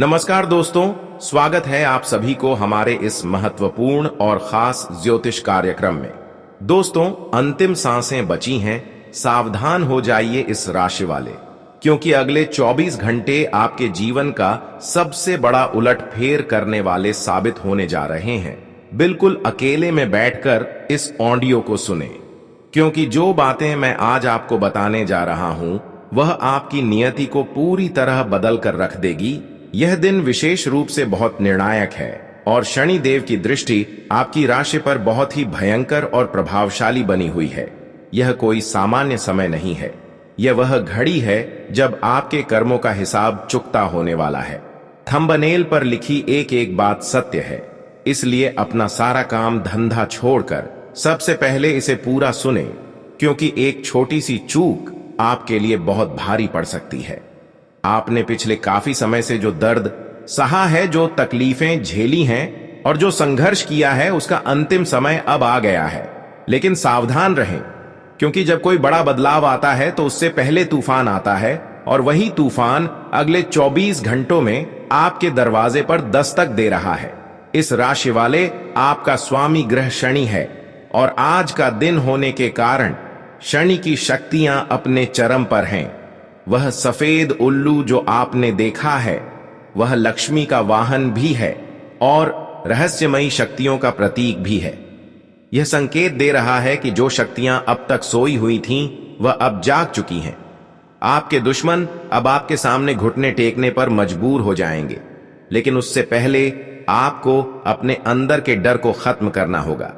नमस्कार दोस्तों, स्वागत है आप सभी को हमारे इस महत्वपूर्ण और खास ज्योतिष कार्यक्रम में। दोस्तों, अंतिम सांसें बची हैं, सावधान हो जाइए इस राशि वाले, क्योंकि अगले 24 घंटे आपके जीवन का सबसे बड़ा उलटफेर करने वाले साबित होने जा रहे हैं। बिल्कुल अकेले में बैठकर इस ऑडियो को सुने, क्योंकि जो बातें मैं आज आपको बताने जा रहा हूं वह आपकी नियति को पूरी तरह बदल कर रख देगी। यह दिन विशेष रूप से बहुत निर्णायक है और शनि देव की दृष्टि आपकी राशि पर बहुत ही भयंकर और प्रभावशाली बनी हुई है। यह कोई सामान्य समय नहीं है, यह वह घड़ी है जब आपके कर्मों का हिसाब चुकता होने वाला है। थंबनेल पर लिखी एक एक बात सत्य है, इसलिए अपना सारा काम धंधा छोड़कर सबसे पहले इसे पूरा सुने, क्योंकि एक छोटी सी चूक आपके लिए बहुत भारी पड़ सकती है। आपने पिछले काफी समय से जो दर्द सहा है, जो तकलीफें झेली हैं और जो संघर्ष किया है, उसका अंतिम समय अब आ गया है। लेकिन सावधान रहें, क्योंकि जब कोई बड़ा बदलाव आता है तो उससे पहले तूफान आता है, और वही तूफान अगले 24 घंटों में आपके दरवाजे पर दस्तक दे रहा है। इस राशि वाले, आपका स्वामी ग्रह शनि है, और आज का दिन होने के कारण शनि की शक्तियां अपने चरम पर हैं। वह सफेद उल्लू जो आपने देखा है, वह लक्ष्मी का वाहन भी है और रहस्यमयी शक्तियों का प्रतीक भी है। यह संकेत दे रहा है कि जो शक्तियां अब तक सोई हुई थीं, वह अब जाग चुकी हैं। आपके दुश्मन अब आपके सामने घुटने टेकने पर मजबूर हो जाएंगे, लेकिन उससे पहले आपको अपने अंदर के डर को खत्म करना होगा।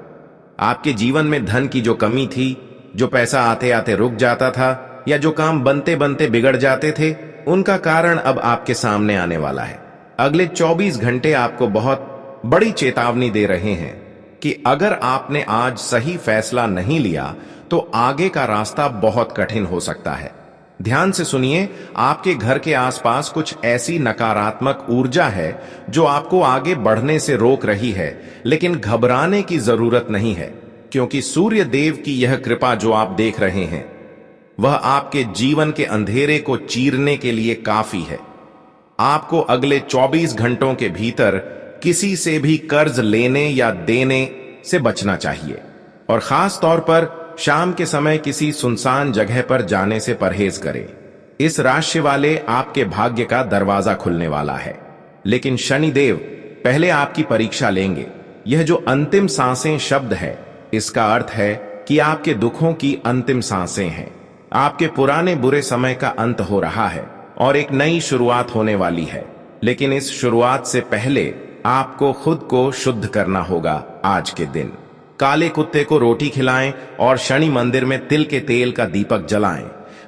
आपके जीवन में धन की जो कमी थी, जो पैसा आते आते रुक जाता था, या जो काम बनते बनते बिगड़ जाते थे, उनका कारण अब आपके सामने आने वाला है। अगले 24 घंटे आपको बहुत बड़ी चेतावनी दे रहे हैं कि अगर आपने आज सही फैसला नहीं लिया तो आगे का रास्ता बहुत कठिन हो सकता है। ध्यान से सुनिए, आपके घर के आसपास कुछ ऐसी नकारात्मक ऊर्जा है जो आपको आगे बढ़ने से रोक रही है, लेकिन घबराने की जरूरत नहीं है, क्योंकि सूर्य देव की यह कृपा जो आप देख रहे हैं, वह आपके जीवन के अंधेरे को चीरने के लिए काफी है। आपको अगले 24 घंटों के भीतर किसी से भी कर्ज लेने या देने से बचना चाहिए, और खास तौर पर शाम के समय किसी सुनसान जगह पर जाने से परहेज करें। इस राशि वाले, आपके भाग्य का दरवाजा खुलने वाला है, लेकिन शनि देव पहले आपकी परीक्षा लेंगे। यह जो अंतिम सांसें शब्द है, इसका अर्थ है कि आपके दुखों की अंतिम सांसें हैं। आपके पुराने बुरे समय का अंत हो रहा है और एक नई शुरुआत होने वाली है, लेकिन इस शुरुआत से पहले आपको खुद को शुद्ध करना होगा। आज के दिन काले कुत्ते को रोटी खिलाएं और शनि मंदिर में तिल के तेल का दीपक जलाएं।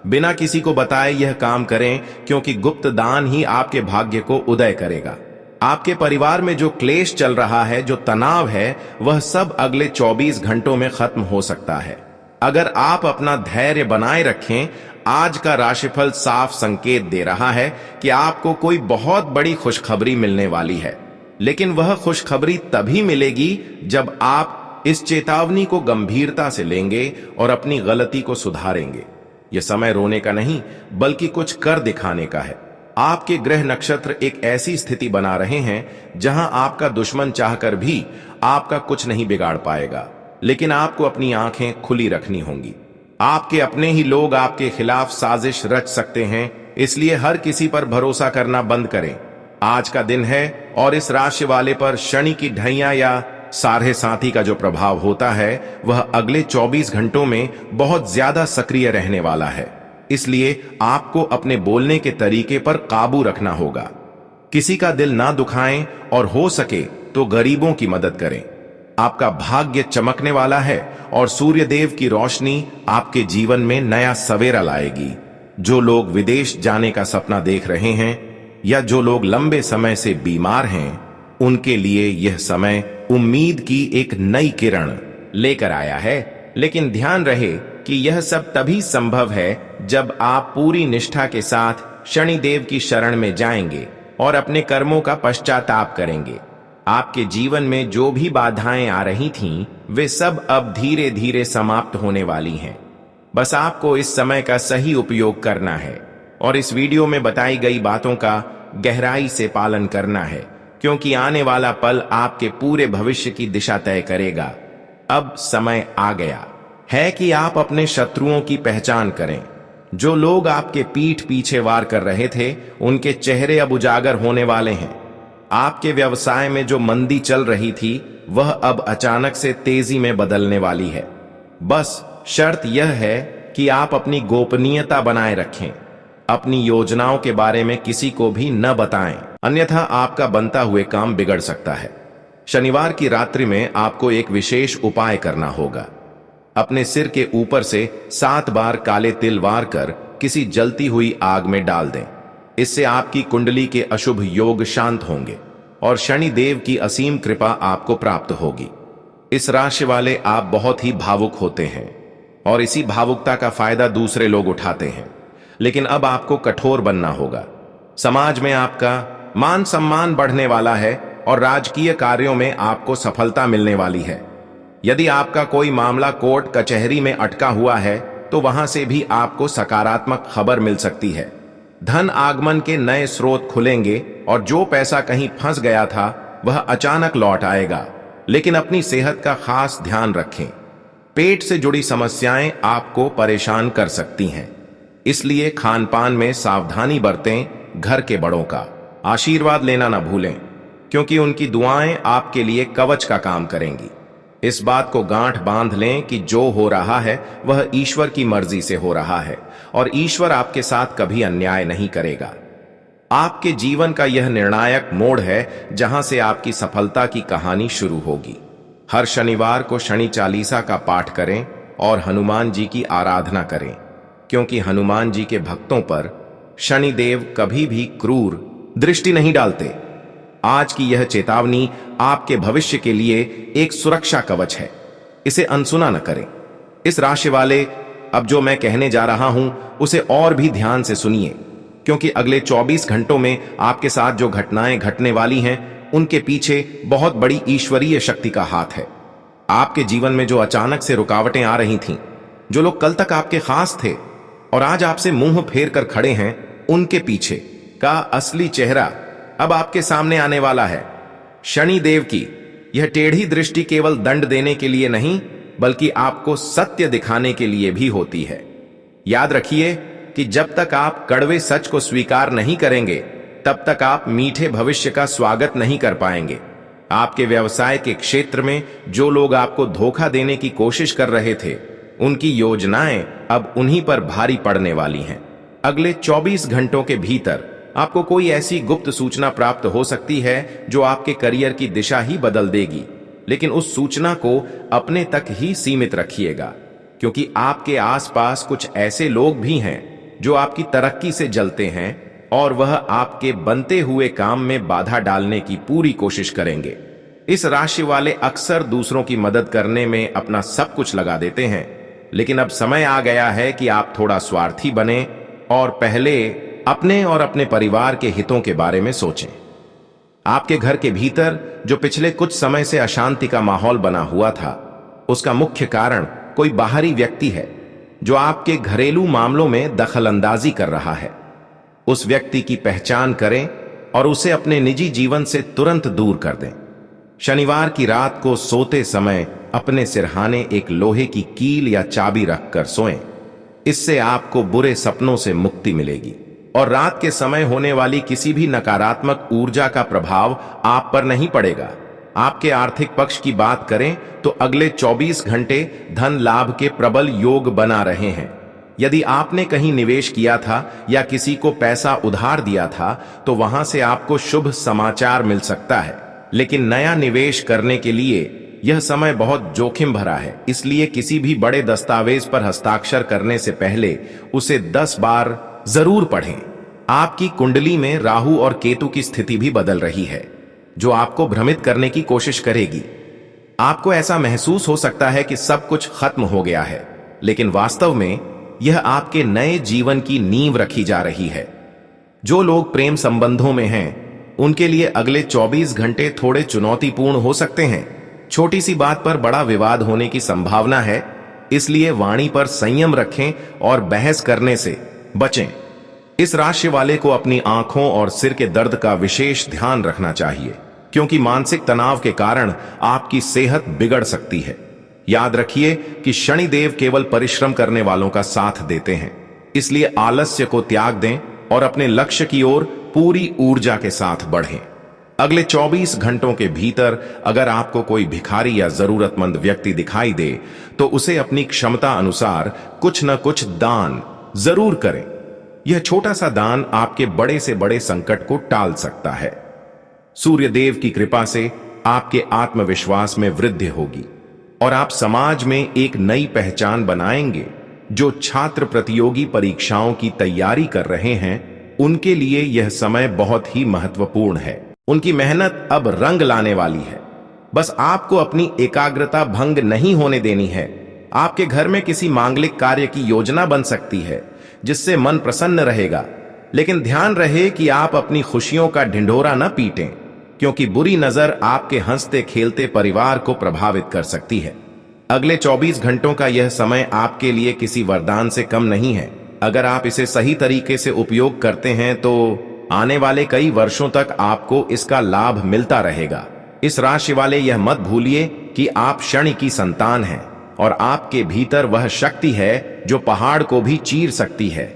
बिना किसी को बताए यह काम करें, क्योंकि गुप्त दान ही आपके भाग्य को उदय करेगा। आपके परिवार में जो क्लेश चल रहा है, जो तनाव है, वह सब अगले 24 घंटों में खत्म हो सकता है, अगर आप अपना धैर्य बनाए रखें। आज का राशिफल साफ संकेत दे रहा है कि आपको कोई बहुत बड़ी खुशखबरी मिलने वाली है, लेकिन वह खुशखबरी तभी मिलेगी जब आप इस चेतावनी को गंभीरता से लेंगे और अपनी गलती को सुधारेंगे। यह समय रोने का नहीं, बल्कि कुछ कर दिखाने का है। आपके ग्रह नक्षत्र एक ऐसी स्थिति बना रहे हैं जहां आपका दुश्मन चाहकर भी आपका कुछ नहीं बिगाड़ पाएगा, लेकिन आपको अपनी आंखें खुली रखनी होंगी। आपके अपने ही लोग आपके खिलाफ साजिश रच सकते हैं, इसलिए हर किसी पर भरोसा करना बंद करें। आज का दिन है और इस राशि वाले पर शनि की ढैया या साढ़े साथी का जो प्रभाव होता है, वह अगले 24 घंटों में बहुत ज्यादा सक्रिय रहने वाला है। इसलिए आपको अपने बोलने के तरीके पर काबू रखना होगा। किसी का दिल ना दुखाएं और हो सके तो गरीबों की मदद करें। आपका भाग्य चमकने वाला है और सूर्य देव की रोशनी आपके जीवन में नया सवेरा लाएगी। जो लोग विदेश जाने का सपना देख रहे हैं या जो लोग लंबे समय से बीमार हैं, उनके लिए यह समय उम्मीद की एक नई किरण लेकर आया है। लेकिन ध्यान रहे कि यह सब तभी संभव है जब आप पूरी निष्ठा के साथ शनि देव की शरण में जाएंगे और अपने कर्मों का पश्चाताप करेंगे। आपके जीवन में जो भी बाधाएं आ रही थीं, वे सब अब धीरे धीरे समाप्त होने वाली हैं। बस आपको इस समय का सही उपयोग करना है और इस वीडियो में बताई गई बातों का गहराई से पालन करना है, क्योंकि आने वाला पल आपके पूरे भविष्य की दिशा तय करेगा। अब समय आ गया है कि आप अपने शत्रुओं की पहचान करें। जो लोग आपके पीठ पीछे वार कर रहे थे, उनके चेहरे अब उजागर होने वाले हैं। आपके व्यवसाय में जो मंदी चल रही थी, वह अब अचानक से तेजी में बदलने वाली है। बस शर्त यह है कि आप अपनी गोपनीयता बनाए रखें, अपनी योजनाओं के बारे में किसी को भी न बताएं, अन्यथा आपका बनता हुए काम बिगड़ सकता है। शनिवार की रात्रि में आपको एक विशेष उपाय करना होगा। अपने सिर के ऊपर से 7 बार काले तिल वार कर किसी जलती हुई आग में डाल दें। इससे आपकी कुंडली के अशुभ योग शांत होंगे और शनि देव की असीम कृपा आपको प्राप्त होगी। इस राशि वाले आप बहुत ही भावुक होते हैं और इसी भावुकता का फायदा दूसरे लोग उठाते हैं, लेकिन अब आपको कठोर बनना होगा। समाज में आपका मान सम्मान बढ़ने वाला है और राजकीय कार्यों में आपको सफलता मिलने वाली है। यदि आपका कोई मामला कोर्ट कचहरी में अटका हुआ है, तो वहां से भी आपको सकारात्मक खबर मिल सकती है। धन आगमन के नए स्रोत खुलेंगे और जो पैसा कहीं फंस गया था, वह अचानक लौट आएगा। लेकिन अपनी सेहत का खास ध्यान रखें। पेट से जुड़ी समस्याएं आपको परेशान कर सकती हैं, इसलिए खान पान में सावधानी बरतें। घर के बड़ों का आशीर्वाद लेना न भूलें, क्योंकि उनकी दुआएं आपके लिए कवच का काम करेंगी। इस बात को गांठ बांध लें कि जो हो रहा है वह ईश्वर की मर्जी से हो रहा है और ईश्वर आपके साथ कभी अन्याय नहीं करेगा। आपके जीवन का यह निर्णायक मोड़ है जहां से आपकी सफलता की कहानी शुरू होगी। हर शनिवार को शनि चालीसा का पाठ करें और हनुमान जी की आराधना करें, क्योंकि हनुमान जी के भक्तों पर शनि देव कभी भी क्रूर दृष्टि नहीं डालते। आज की यह चेतावनी आपके भविष्य के लिए एक सुरक्षा कवच है, इसे अनसुना न करें। इस राशि वाले, अब जो मैं कहने जा रहा हूं उसे और भी ध्यान से सुनिए, क्योंकि अगले 24 घंटों में आपके साथ जो घटनाएं घटने वाली हैं, उनके पीछे बहुत बड़ी ईश्वरीय शक्ति का हाथ है। आपके जीवन में जो अचानक से रुकावटें आ रही थीं, जो लोग कल तक आपके खास थे और आज आपसे मुंह फेर कर खड़े हैं, उनके पीछे का असली चेहरा अब आपके सामने आने वाला है। शनि देव की यह टेढ़ी दृष्टि केवल दंड देने के लिए नहीं, बल्कि आपको सत्य दिखाने के लिए भी होती है। याद रखिए कि जब तक आप कड़वे सच को स्वीकार नहीं करेंगे, तब तक आप मीठे भविष्य का स्वागत नहीं कर पाएंगे। आपके व्यवसाय के क्षेत्र में जो लोग आपको धोखा देने की कोशिश कर रहे थे, उनकी योजनाएं अब उन्हीं पर भारी पड़ने वाली हैं। अगले 24 घंटों के भीतर आपको कोई ऐसी गुप्त सूचना प्राप्त हो सकती है जो आपके करियर की दिशा ही बदल देगी, लेकिन उस सूचना को अपने तक ही सीमित रखिएगा, क्योंकि आपके आसपास कुछ ऐसे लोग भी हैं जो आपकी तरक्की से जलते हैं और वह आपके बनते हुए काम में बाधा डालने की पूरी कोशिश करेंगे। इस राशि वाले अक्सर दूसरों की मदद करने में अपना सब कुछ लगा देते हैं, लेकिन अब समय आ गया है कि आप थोड़ा स्वार्थी बने और पहले अपने और अपने परिवार के हितों के बारे में सोचें। आपके घर के भीतर जो पिछले कुछ समय से अशांति का माहौल बना हुआ था, उसका मुख्य कारण कोई बाहरी व्यक्ति है जो आपके घरेलू मामलों में दखलंदाजी कर रहा है। उस व्यक्ति की पहचान करें और उसे अपने निजी जीवन से तुरंत दूर कर दें। शनिवार की रात को सोते समय अपने सिरहाने एक लोहे की कील या चाबी रखकर सोएं। इससे आपको बुरे सपनों से मुक्ति मिलेगी और रात के समय होने वाली किसी भी नकारात्मक ऊर्जा का प्रभाव आप पर नहीं पड़ेगा। आपके आर्थिक पक्ष की बात करें तो अगले 24 घंटे धन लाभ के प्रबल योग बना रहे हैं। यदि आपने कहीं निवेश किया था या किसी को पैसा उधार दिया था, तो वहां से आपको शुभ समाचार मिल सकता है, लेकिन नया निवेश करने के लिए यह समय बहुत जोखिम भरा है। इसलिए किसी भी बड़े दस्तावेज पर हस्ताक्षर करने से पहले उसे 10 बार जरूर पढ़ें। आपकी कुंडली में राहु और केतु की स्थिति भी बदल रही है, जो आपको भ्रमित करने की कोशिश करेगी। आपको ऐसा महसूस हो सकता है कि सब कुछ खत्म हो गया है, लेकिन वास्तव में यह आपके नए जीवन की नींव रखी जा रही है। जो लोग प्रेम संबंधों में हैं, उनके लिए अगले 24 घंटे थोड़े चुनौतीपूर्ण हो सकते हैं। छोटी सी बात पर बड़ा विवाद होने की संभावना है, इसलिए वाणी पर संयम रखें और बहस करने से बचें। इस राशि वाले को अपनी आंखों और सिर के दर्द का विशेष ध्यान रखना चाहिए, क्योंकि मानसिक तनाव के कारण आपकी सेहत बिगड़ सकती है। याद रखिए कि शनिदेव केवल परिश्रम करने वालों का साथ देते हैं, इसलिए आलस्य को त्याग दें और अपने लक्ष्य की ओर पूरी ऊर्जा के साथ बढ़ें। अगले 24 घंटों के भीतर अगर आपको कोई भिखारी या जरूरतमंद व्यक्ति दिखाई दे तो उसे अपनी क्षमता अनुसार कुछ न कुछ दान जरूर करें। यह छोटा सा दान आपके बड़े से बड़े संकट को टाल सकता है। सूर्य देव की कृपा से आपके आत्मविश्वास में वृद्धि होगी और आप समाज में एक नई पहचान बनाएंगे। जो छात्र प्रतियोगी परीक्षाओं की तैयारी कर रहे हैं उनके लिए यह समय बहुत ही महत्वपूर्ण है। उनकी मेहनत अब रंग लाने वाली है। बस आपको अपनी एकाग्रता भंग नहीं होने देनी है। आपके घर में किसी मांगलिक कार्य की योजना बन सकती है जिससे मन प्रसन्न रहेगा, लेकिन ध्यान रहे कि आप अपनी खुशियों का ढिंढोरा न पीटें, क्योंकि बुरी नजर आपके हंसते खेलते परिवार को प्रभावित कर सकती है। अगले 24 घंटों का यह समय आपके लिए किसी वरदान से कम नहीं है। अगर आप इसे सही तरीके से उपयोग करते हैं तो आने वाले कई वर्षों तक आपको इसका लाभ मिलता रहेगा। इस राशि वाले यह मत भूलिए कि आप शनि की संतान हैं और आपके भीतर वह शक्ति है जो पहाड़ को भी चीर सकती है।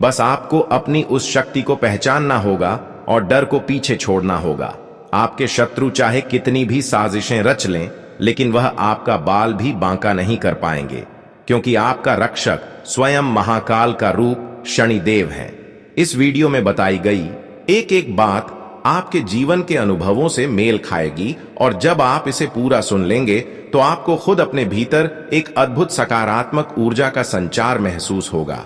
बस आपको अपनी उस शक्ति को पहचानना होगा और डर को पीछे छोड़ना होगा। आपके शत्रु चाहे कितनी भी साजिशें रच लें, लेकिन वह आपका बाल भी बांका नहीं कर पाएंगे, क्योंकि आपका रक्षक स्वयं महाकाल का रूप शनिदेव है। इस वीडियो में बताई गई एक एक बात आपके जीवन के अनुभवों से मेल खाएगी और जब आप इसे पूरा सुन लेंगे तो आपको खुद अपने भीतर एक अद्भुत सकारात्मक ऊर्जा का संचार महसूस होगा।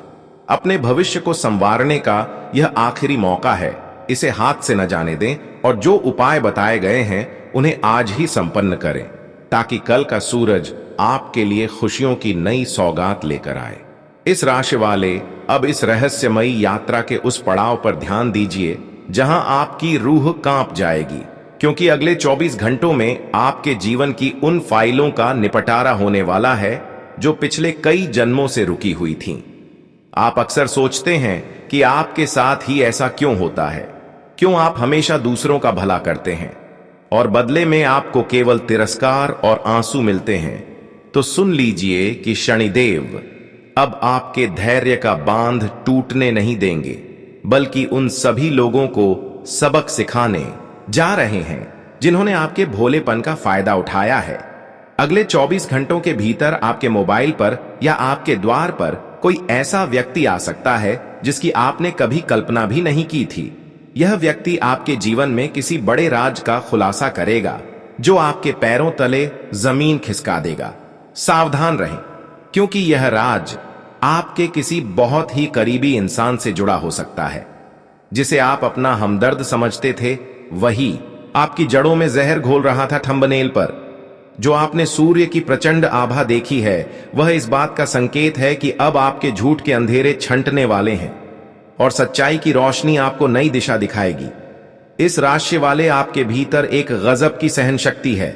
अपने भविष्य को संवारने का यह आखिरी मौका है। इसे हाथ से न जाने दें और जो उपाय बताए गए हैं उन्हें आज ही संपन्न करें, ताकि कल का सूरज आपके लिए खुशियों की नई सौगात लेकर आए। इस राशि वाले अब इस रहस्यमयी यात्रा के उस पड़ाव पर ध्यान दीजिए जहां आपकी रूह कांप जाएगी, क्योंकि अगले 24 घंटों में आपके जीवन की उन फाइलों का निपटारा होने वाला है जो पिछले कई जन्मों से रुकी हुई थीं। आप अक्सर सोचते हैं कि आपके साथ ही ऐसा क्यों होता है, क्यों आप हमेशा दूसरों का भला करते हैं और बदले में आपको केवल तिरस्कार और आंसू मिलते हैं। तो सुन लीजिए कि शनिदेव अब आपके धैर्य का बांध टूटने नहीं देंगे, बल्कि उन सभी लोगों को सबक सिखाने जा रहे हैं जिन्होंने आपके भोलेपन का फायदा उठाया है। अगले 24 घंटों के भीतर आपके मोबाइल पर या आपके द्वार पर कोई ऐसा व्यक्ति आ सकता है जिसकी आपने कभी कल्पना भी नहीं की थी। यह व्यक्ति आपके जीवन में किसी बड़े राज का खुलासा करेगा जो आपके पैरों तले जमीन खिसका देगा। सावधान रहें, क्योंकि यह राज आपके किसी बहुत ही करीबी इंसान से जुड़ा हो सकता है। जिसे आप अपना हमदर्द समझते थे वही आपकी जड़ों में जहर घोल रहा था। थंबनेल पर जो आपने सूर्य की प्रचंड आभा देखी है वह इस बात का संकेत है कि अब आपके झूठ के अंधेरे छंटने वाले हैं और सच्चाई की रोशनी आपको नई दिशा दिखाएगी। इस राशि वाले आपके भीतर एक गजब की सहन शक्ति है,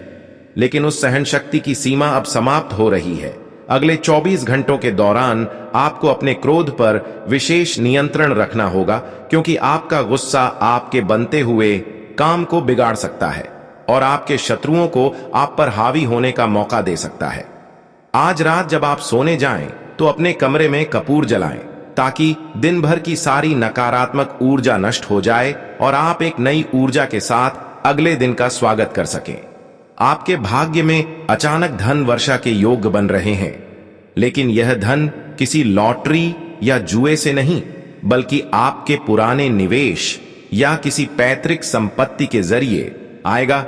लेकिन उस सहन शक्ति की सीमा अब समाप्त हो रही है। अगले 24 घंटों के दौरान आपको अपने क्रोध पर विशेष नियंत्रण रखना होगा, क्योंकि आपका गुस्सा आपके बनते हुए काम को बिगाड़ सकता है और आपके शत्रुओं को आप पर हावी होने का मौका दे सकता है। आज रात जब आप सोने जाएं तो अपने कमरे में कपूर जलाएं, ताकि दिन भर की सारी नकारात्मक ऊर्जा नष्ट हो जाए और आप एक नई ऊर्जा के साथ अगले दिन का स्वागत कर सकें। आपके भाग्य में अचानक धन वर्षा के योग बन रहे हैं, लेकिन यह धन किसी लॉटरी या जुए से नहीं, बल्कि आपके पुराने निवेश या किसी पैतृक संपत्ति के जरिए आएगा।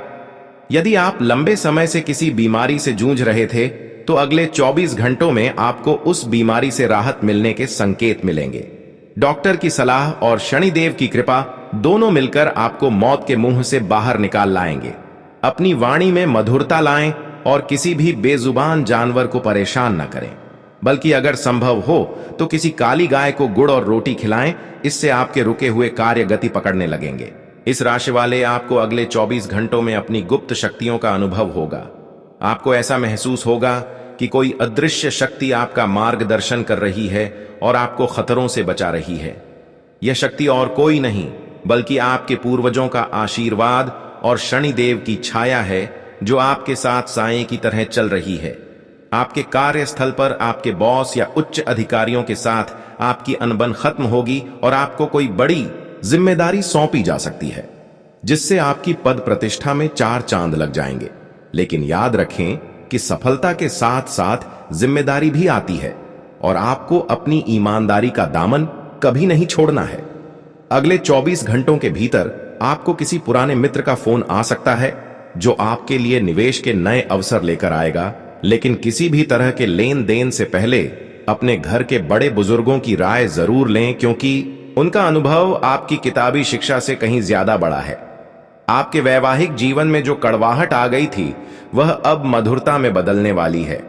यदि आप लंबे समय से किसी बीमारी से जूझ रहे थे तो अगले 24 घंटों में आपको उस बीमारी से राहत मिलने के संकेत मिलेंगे। डॉक्टर की सलाह और शनिदेव की कृपा दोनों मिलकर आपको मौत के मुंह से बाहर निकाल लाएंगे। अपनी वाणी में मधुरता लाएं और किसी भी बेजुबान जानवर को परेशान न करें, बल्कि अगर संभव हो तो किसी काली गाय को गुड़ और रोटी खिलाएं। इससे आपके रुके हुए कार्य गति पकड़ने लगेंगे। इस राशि वाले आपको अगले 24 घंटों में अपनी गुप्त शक्तियों का अनुभव होगा। आपको ऐसा महसूस होगा कि कोई अदृश्य शक्ति आपका मार्गदर्शन कर रही है और आपको खतरों से बचा रही है। यह शक्ति और कोई नहीं बल्कि आपके पूर्वजों का आशीर्वाद और शनिदेव की छाया है जो आपके साथ साए की तरह चल रही है। आपके कार्यस्थल पर आपके बॉस या उच्च अधिकारियों के साथ आपकी अनबन खत्म होगी और आपको कोई बड़ी जिम्मेदारी सौंपी जा सकती है जिससे आपकी पद प्रतिष्ठा में 4 चांद लग जाएंगे। लेकिन याद रखें कि सफलता के साथ साथ जिम्मेदारी भी आती है और आपको अपनी ईमानदारी का दामन कभी नहीं छोड़ना है। अगले 24 घंटों के भीतर आपको किसी पुराने मित्र का फोन आ सकता है जो आपके लिए निवेश के नए अवसर लेकर आएगा। लेकिन किसी भी तरह के लेन देन से पहले अपने घर के बड़े बुजुर्गों की राय जरूर लें, क्योंकि उनका अनुभव आपकी किताबी शिक्षा से कहीं ज्यादा बड़ा है। आपके वैवाहिक जीवन में जो कड़वाहट आ गई थी वह अब मधुरता में बदलने वाली है।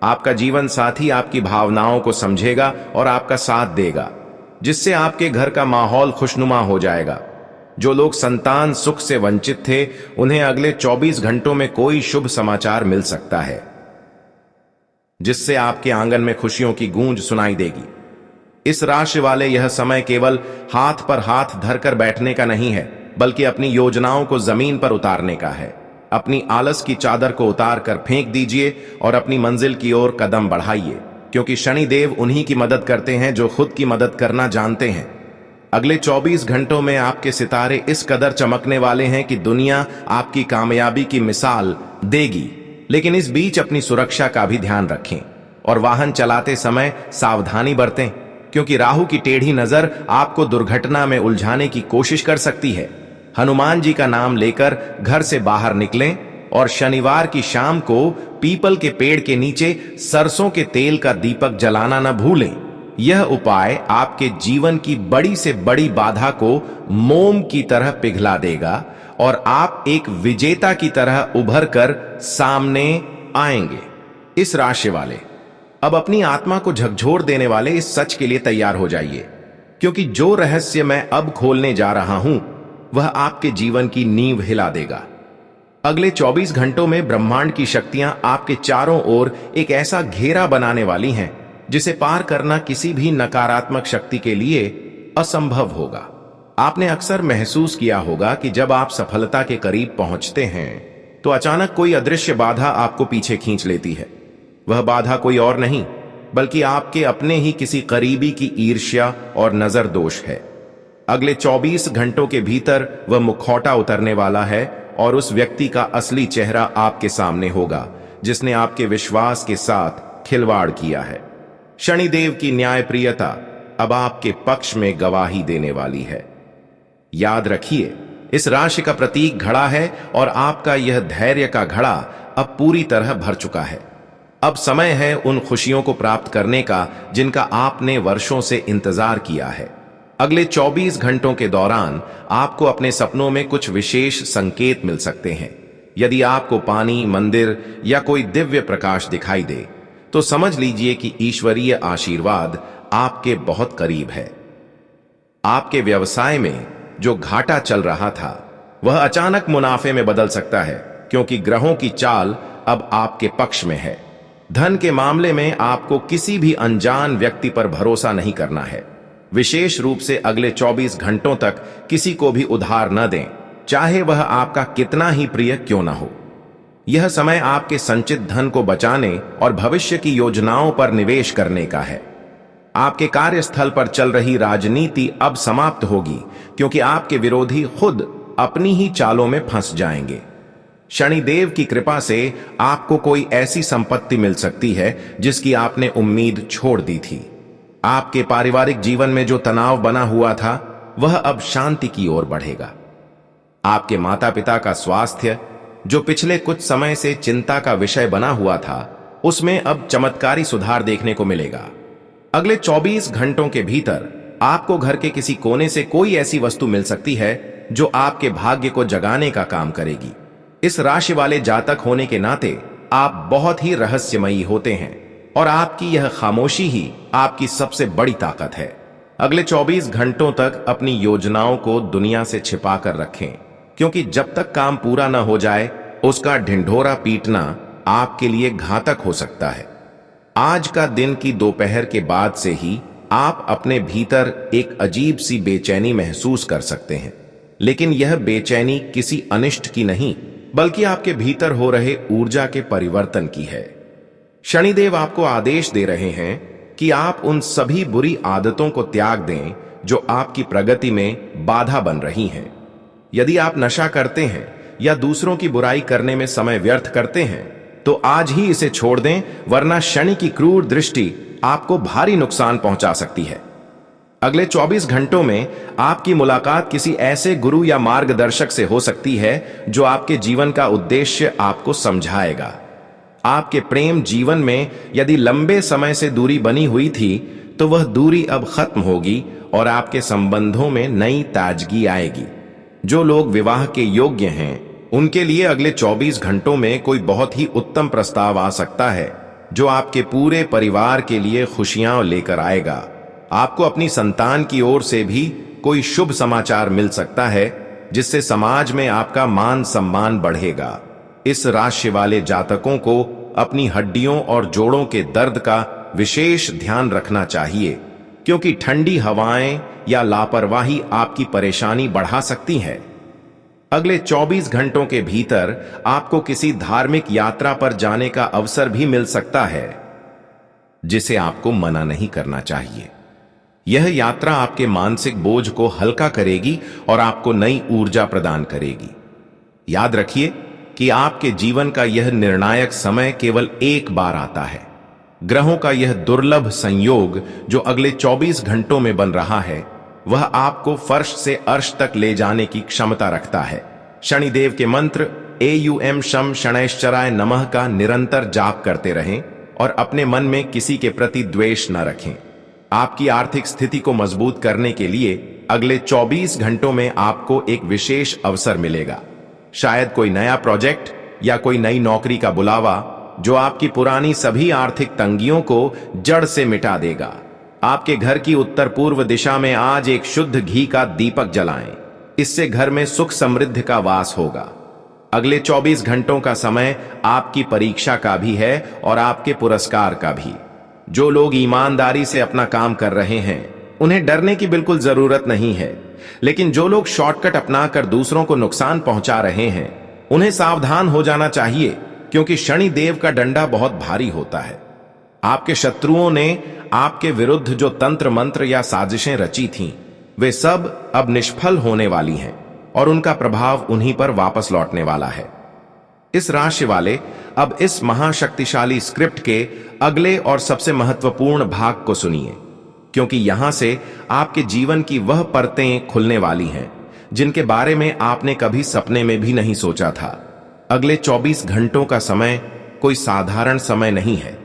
आपका जीवन साथी आपकी भावनाओं को समझेगा और आपका साथ देगा, जिससे आपके घर का माहौल खुशनुमा हो जाएगा। जो लोग संतान सुख से वंचित थे उन्हें अगले 24 घंटों में कोई शुभ समाचार मिल सकता है जिससे आपके आंगन में खुशियों की गूंज सुनाई देगी। इस राशि वाले यह समय केवल हाथ पर हाथ धरकर बैठने का नहीं है बल्कि अपनी योजनाओं को जमीन पर उतारने का है। अपनी आलस की चादर को उतार कर फेंक दीजिए और अपनी मंजिल की ओर कदम बढ़ाइए, क्योंकि शनिदेव उन्हीं की मदद करते हैं जो खुद की मदद करना जानते हैं। अगले 24 घंटों में आपके सितारे इस कदर चमकने वाले हैं कि दुनिया आपकी कामयाबी की मिसाल देगी। लेकिन इस बीच अपनी सुरक्षा का भी ध्यान रखें और वाहन चलाते समय सावधानी बरतें, क्योंकि राहु की टेढ़ी नजर आपको दुर्घटना में उलझाने की कोशिश कर सकती है। हनुमान जी का नाम लेकर घर से बाहर निकलें और शनिवार की शाम को पीपल के पेड़ के नीचे सरसों के तेल का दीपक जलाना न भूलें। यह उपाय आपके जीवन की बड़ी से बड़ी बाधा को मोम की तरह पिघला देगा और आप एक विजेता की तरह उभर कर सामने आएंगे। इस राशि वाले अब अपनी आत्मा को झकझोर देने वाले इस सच के लिए तैयार हो जाइए, क्योंकि जो रहस्य मैं अब खोलने जा रहा हूं वह आपके जीवन की नींव हिला देगा। अगले 24 घंटों में ब्रह्मांड की शक्तियां आपके चारों ओर एक ऐसा घेरा बनाने वाली हैं जिसे पार करना किसी भी नकारात्मक शक्ति के लिए असंभव होगा। आपने अक्सर महसूस किया होगा कि जब आप सफलता के करीब पहुंचते हैं तो अचानक कोई अदृश्य बाधा आपको पीछे खींच लेती है। वह बाधा कोई और नहीं बल्कि आपके अपने ही किसी करीबी की ईर्ष्या और नजर दोष है। अगले 24 घंटों के भीतर वह मुखौटा उतरने वाला है और उस व्यक्ति का असली चेहरा आपके सामने होगा जिसने आपके विश्वास के साथ खिलवाड़ किया है। शनिदेव की न्यायप्रियता अब आपके पक्ष में गवाही देने वाली है। याद रखिए, इस राशि का प्रतीक घड़ा है और आपका यह धैर्य का घड़ा अब पूरी तरह भर चुका है। अब समय है उन खुशियों को प्राप्त करने का जिनका आपने वर्षों से इंतजार किया है। अगले 24 घंटों के दौरान आपको अपने सपनों में कुछ विशेष संकेत मिल सकते हैं। यदि आपको पानी, मंदिर या कोई दिव्य प्रकाश दिखाई दे तो समझ लीजिए कि ईश्वरीय आशीर्वाद आपके बहुत करीब है। आपके व्यवसाय में जो घाटा चल रहा था वह अचानक मुनाफे में बदल सकता है, क्योंकि ग्रहों की चाल अब आपके पक्ष में है। धन के मामले में आपको किसी भी अनजान व्यक्ति पर भरोसा नहीं करना है। विशेष रूप से अगले 24 घंटों तक किसी को भी उधार न दें, चाहे वह आपका कितना ही प्रिय क्यों न हो। यह समय आपके संचित धन को बचाने और भविष्य की योजनाओं पर निवेश करने का है। आपके कार्यस्थल पर चल रही राजनीति अब समाप्त होगी, क्योंकि आपके विरोधी खुद अपनी ही चालों में फंस जाएंगे। शनिदेव की कृपा से आपको कोई ऐसी संपत्ति मिल सकती है जिसकी आपने उम्मीद छोड़ दी थी। आपके पारिवारिक जीवन में जो तनाव बना हुआ था वह अब शांति की ओर बढ़ेगा। आपके माता पिता का स्वास्थ्य, जो पिछले कुछ समय से चिंता का विषय बना हुआ था, उसमें अब चमत्कारी सुधार देखने को मिलेगा। अगले 24 घंटों के भीतर आपको घर के किसी कोने से कोई ऐसी वस्तु मिल सकती है जो आपके भाग्य को जगाने का काम करेगी। इस राशि वाले जातक होने के नाते आप बहुत ही रहस्यमयी होते हैं और आपकी यह खामोशी ही आपकी सबसे बड़ी ताकत है। अगले 24 घंटों तक अपनी योजनाओं को दुनिया से छिपा कर रखें, क्योंकि जब तक काम पूरा न हो जाए उसका ढिंढोरा पीटना आपके लिए घातक हो सकता है। आज का दिन की दोपहर के बाद से ही आप अपने भीतर एक अजीब सी बेचैनी महसूस कर सकते हैं, लेकिन यह बेचैनी किसी अनिष्ट की नहीं, बल्कि आपके भीतर हो रहे ऊर्जा के परिवर्तन की है। शनिदेव आपको आदेश दे रहे हैं कि आप उन सभी बुरी आदतों को त्याग दें जो आपकी प्रगति में बाधा बन रही हैं। यदि आप नशा करते हैं या दूसरों की बुराई करने में समय व्यर्थ करते हैं, तो आज ही इसे छोड़ दें, वरना शनि की क्रूर दृष्टि आपको भारी नुकसान पहुंचा सकती है। अगले 24 घंटों में आपकी मुलाकात किसी ऐसे गुरु या मार्गदर्शक से हो सकती है जो आपके जीवन का उद्देश्य आपको समझाएगा। आपके प्रेम जीवन में यदि लंबे समय से दूरी बनी हुई थी, तो वह दूरी अब खत्म होगी और आपके संबंधों में नई ताजगी आएगी। जो लोग विवाह के योग्य हैं, उनके लिए अगले 24 घंटों में कोई बहुत ही उत्तम प्रस्ताव आ सकता है जो आपके पूरे परिवार के लिए खुशियां लेकर आएगा। आपको अपनी संतान की ओर से भी कोई शुभ समाचार मिल सकता है, जिससे समाज में आपका मान सम्मान बढ़ेगा। इस राशि वाले जातकों को अपनी हड्डियों और जोड़ों के दर्द का विशेष ध्यान रखना चाहिए, क्योंकि ठंडी हवाएं या लापरवाही आपकी परेशानी बढ़ा सकती है। अगले 24 घंटों के भीतर आपको किसी धार्मिक यात्रा पर जाने का अवसर भी मिल सकता है, जिसे आपको मना नहीं करना चाहिए। यह यात्रा आपके मानसिक बोझ को हल्का करेगी और आपको नई ऊर्जा प्रदान करेगी। याद रखिए कि आपके जीवन का यह निर्णायक समय केवल एक बार आता है। ग्रहों का यह दुर्लभ संयोग जो अगले 24 घंटों में बन रहा है, वह आपको फर्श से अर्श तक ले जाने की क्षमता रखता है। शनिदेव के मंत्र एयुएम शम शनैश्चराय नमः का निरंतर जाप करते रहें और अपने मन में किसी के प्रति द्वेष न रखें। आपकी आर्थिक स्थिति को मजबूत करने के लिए अगले 24 घंटों में आपको एक विशेष अवसर मिलेगा। शायद कोई नया प्रोजेक्ट या कोई नई नौकरी का बुलावा जो आपकी पुरानी सभी आर्थिक तंगियों को जड़ से मिटा देगा। आपके घर की उत्तर पूर्व दिशा में आज एक शुद्ध घी का दीपक जलाएं। इससे घर में सुख समृद्धि का वास होगा। अगले 24 घंटों का समय आपकी परीक्षा का भी है और आपके पुरस्कार का भी। जो लोग ईमानदारी से अपना काम कर रहे हैं, उन्हें डरने की बिल्कुल जरूरत नहीं है, लेकिन जो लोग शॉर्टकट अपनाकर दूसरों को नुकसान पहुंचा रहे हैं, उन्हें सावधान हो जाना चाहिए, क्योंकि शनि देव का डंडा बहुत भारी होता है। आपके शत्रुओं ने आपके विरुद्ध जो तंत्र मंत्र या साजिशें रची थीं, वे सब अब निष्फल होने वाली हैं और उनका प्रभाव उन्हीं पर वापस लौटने वाला है। इस राशि वाले अब इस महाशक्तिशाली स्क्रिप्ट के अगले और सबसे महत्वपूर्ण भाग को सुनिए, क्योंकि यहां से आपके जीवन की वह परतें खुलने वाली हैं जिनके बारे में आपने कभी सपने में भी नहीं सोचा था। अगले 24 घंटों का समय कोई साधारण समय नहीं है,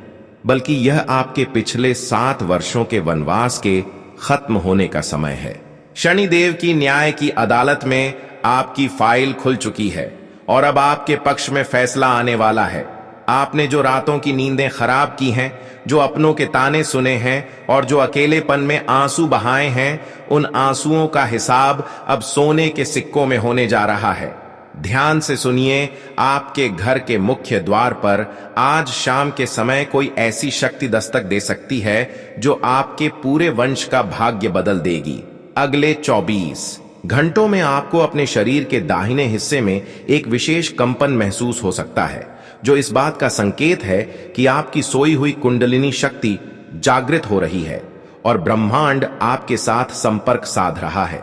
बल्कि यह आपके पिछले 7 वर्षों के वनवास के खत्म होने का समय है। शनिदेव की न्याय की अदालत में आपकी फाइल खुल चुकी है और अब आपके पक्ष में फैसला आने वाला है। आपने जो रातों की नींदें खराब की हैं, जो अपनों के ताने सुने हैं और जो अकेलेपन में आंसू बहाए हैं, उन आंसुओं का हिसाब अब सोने के सिक्कों में होने जा रहा है। ध्यान से सुनिए, आपके घर के मुख्य द्वार पर आज शाम के समय कोई ऐसी शक्ति दस्तक दे सकती है जो आपके पूरे वंश का भाग्य बदल देगी। अगले 24 घंटों में आपको अपने शरीर के दाहिने हिस्से में एक विशेष कंपन महसूस हो सकता है, जो इस बात का संकेत है कि आपकी सोई हुई कुंडलिनी शक्ति जागृत हो रही है और ब्रह्मांड आपके साथ संपर्क साध रहा है।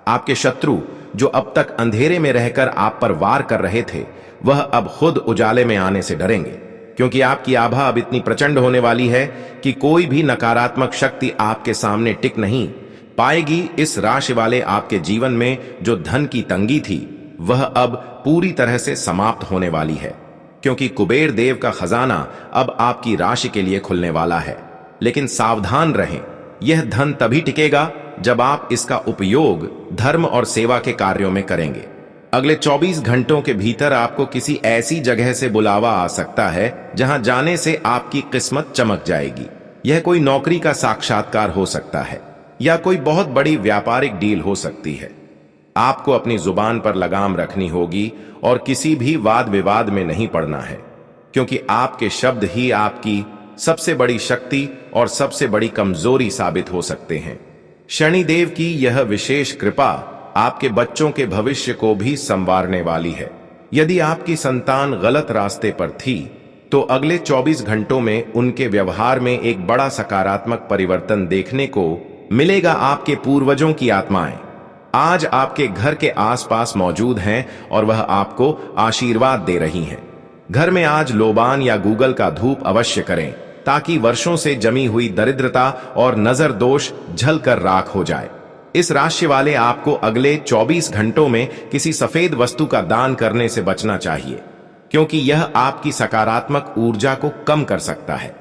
आपके शत्रु जो अब तक अंधेरे में रहकर आप पर वार कर रहे थे, वह अब खुद उजाले में आने से डरेंगे, क्योंकि आपकी आभा अब इतनी प्रचंड होने वाली है कि कोई भी नकारात्मक शक्ति आपके सामने टिक नहीं पाएगी। इस राशि वाले आपके जीवन में जो धन की तंगी थी, वह अब पूरी तरह से समाप्त होने वाली है, क्योंकि कुबेर देव का खजाना अब आपकी राशि के लिए खुलने वाला है। लेकिन सावधान रहें, यह धन तभी टिकेगा जब आप इसका उपयोग धर्म और सेवा के कार्यों में करेंगे। अगले 24 घंटों के भीतर आपको किसी ऐसी जगह से बुलावा आ सकता है जहां जाने से आपकी किस्मत चमक जाएगी। यह कोई नौकरी का साक्षात्कार हो सकता है या कोई बहुत बड़ी व्यापारिक डील हो सकती है। आपको अपनी जुबान पर लगाम रखनी होगी और किसी भी वाद विवाद में नहीं पड़ना है, क्योंकि आपके शब्द ही आपकी सबसे बड़ी शक्ति और सबसे बड़ी कमजोरी साबित हो सकते हैं। शनिदेव की यह विशेष कृपा आपके बच्चों के भविष्य को भी संवारने वाली है। यदि आपकी संतान गलत रास्ते पर थी तो अगले 24 घंटों में उनके व्यवहार में एक बड़ा सकारात्मक परिवर्तन देखने को मिलेगा। आपके पूर्वजों की आत्माएं आज आपके घर के आसपास मौजूद हैं और वह आपको आशीर्वाद दे रही हैं। घर में आज लोबान या गूगल का धूप अवश्य करें ताकि वर्षों से जमी हुई दरिद्रता और नजर दोष झलकर राख हो जाए। इस राशि वाले आपको अगले 24 घंटों में किसी सफेद वस्तु का दान करने से बचना चाहिए, क्योंकि यह आपकी सकारात्मक ऊर्जा को कम कर सकता है।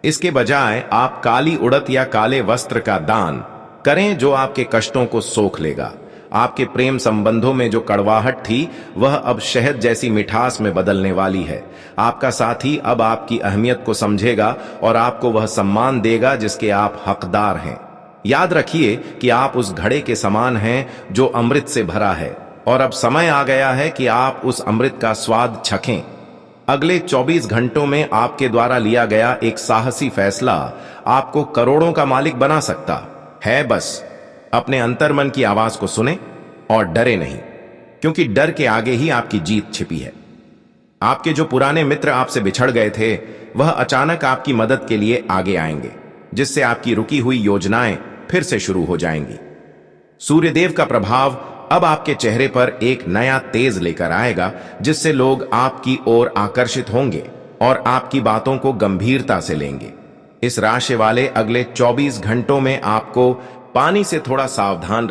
इसके बजाय आप काली उड़द या काले वस्त्र का दान करें जो आपके कष्टों को सोख लेगा। आपके प्रेम संबंधों में जो कड़वाहट थी वह अब शहद जैसी मिठास में बदलने वाली है। आपका साथी अब आपकी अहमियत को समझेगा और आपको वह सम्मान देगा जिसके आप हकदार हैं। याद रखिए कि आप उस घड़े के समान हैं जो अमृत से भरा है और अब समय आ गया है कि आप उस अमृत का स्वाद चखें। अगले 24 घंटों में आपके द्वारा लिया गया एक साहसी फैसला आपको करोड़ों का मालिक बना सकता है। बस अपने अंतर्मन की आवाज को सुने और डरे नहीं, क्योंकि डर के आगे ही आपकी जीत छिपी है। आपके जो पुराने मित्र आपसे बिछड़ गए थे वह अचानक आपकी मदद के लिए आगे आएंगे, जिससे आपकी रुकी हुई योजनाएं फिर से शुरू हो जाएंगी। सूर्यदेव का प्रभाव अब आपके चेहरे पर एक नया तेज लेकर आएगा, जिससे लोग आपकी ओर आकर्षित होंगे और आपकी बातों को गंभीरता से लेंगे। इस राशि वाले अगले 24 घंटों में आपको पानी से थोड़ा सावधान